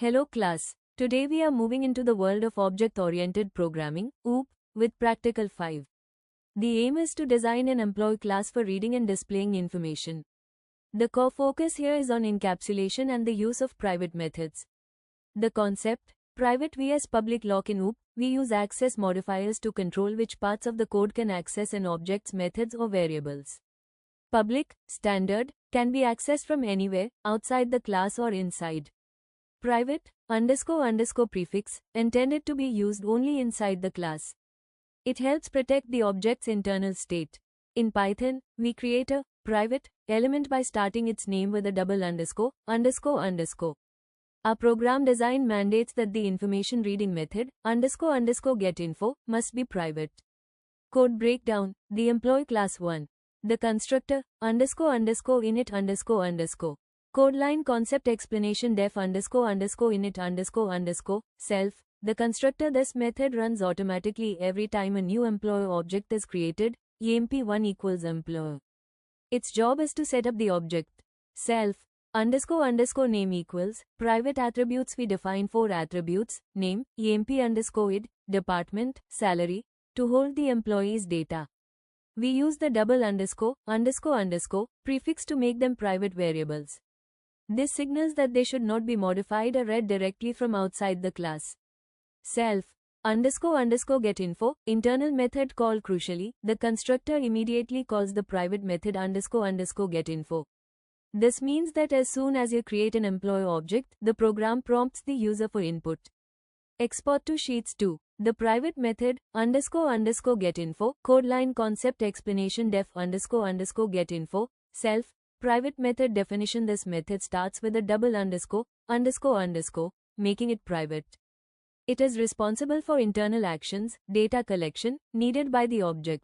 Hello class. Today we are moving into the world of object-oriented programming, OOP, with Practical 5. The aim is to design an employee class for reading and displaying information. The core focus here is on encapsulation and the use of private methods. The concept, private vs public lock in OOP, we use access modifiers to control which parts of the code can access an object's methods or variables. Public, standard, can be accessed from anywhere, outside the class or inside. Private, __ prefix, intended to be used only inside the class. It helps protect the object's internal state. In Python, we create a private element by starting its name with a double underscore. Our program design mandates that the information reading method, __getinfo, must be private. Code breakdown, the employee class 1. The constructor, __init__. Code line concept explanation def __init__, self. The constructor. This method runs automatically every time a new employee object is created, emp1 equals employer. Its job is to set up the object. Self, ___ name equals, private attributes. We define 4 attributes, name, emp_id, department, salary, to hold the employee's data. We use the double underscore prefix to make them private variables. This signals that they should not be modified or read directly from outside the class. Self, __getinfo, internal method call. Crucially, the constructor immediately calls the private method __getinfo. This means that as soon as you create an employee object, the program prompts the user for input. Export to Sheets 2. The private method, __getinfo, code line concept explanation def __getinfo, self, private method definition. This method starts with a double underscore, making it private. It is responsible for internal actions, data collection, needed by the object.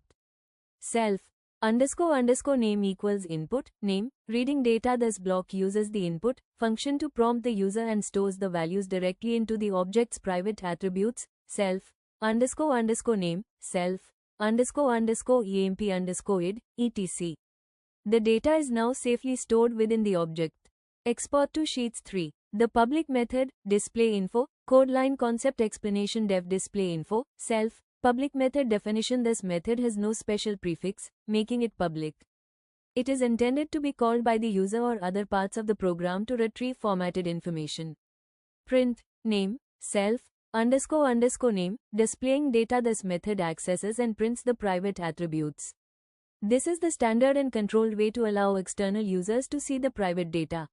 Self, ___ name equals input, name, reading data. This block uses the input function to prompt the user and stores the values directly into the object's private attributes. Self, ___ name, self, ___ emp_id, etc. The data is now safely stored within the object. Export to Sheets 3. The public method, displayInfo, code line concept explanation def displayInfo, self, public method definition. This method has no special prefix, making it public. It is intended to be called by the user or other parts of the program to retrieve formatted information. Print, name, self, ___ name, displaying data. This method accesses and prints the private attributes. This is the standard and controlled way to allow external users to see the private data.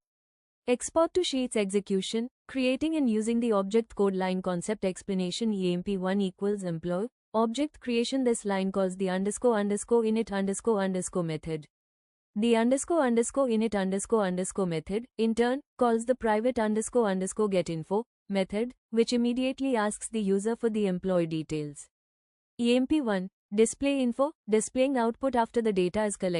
Export to Sheets execution, creating and using the object code line concept explanation emp1 equals employee, object creation. This line calls the __init__, method. The __init__, method, in turn, calls the private __getinfo, method, which immediately asks the user for the employee details. emp1, displayInfo, displaying output after the data is collected.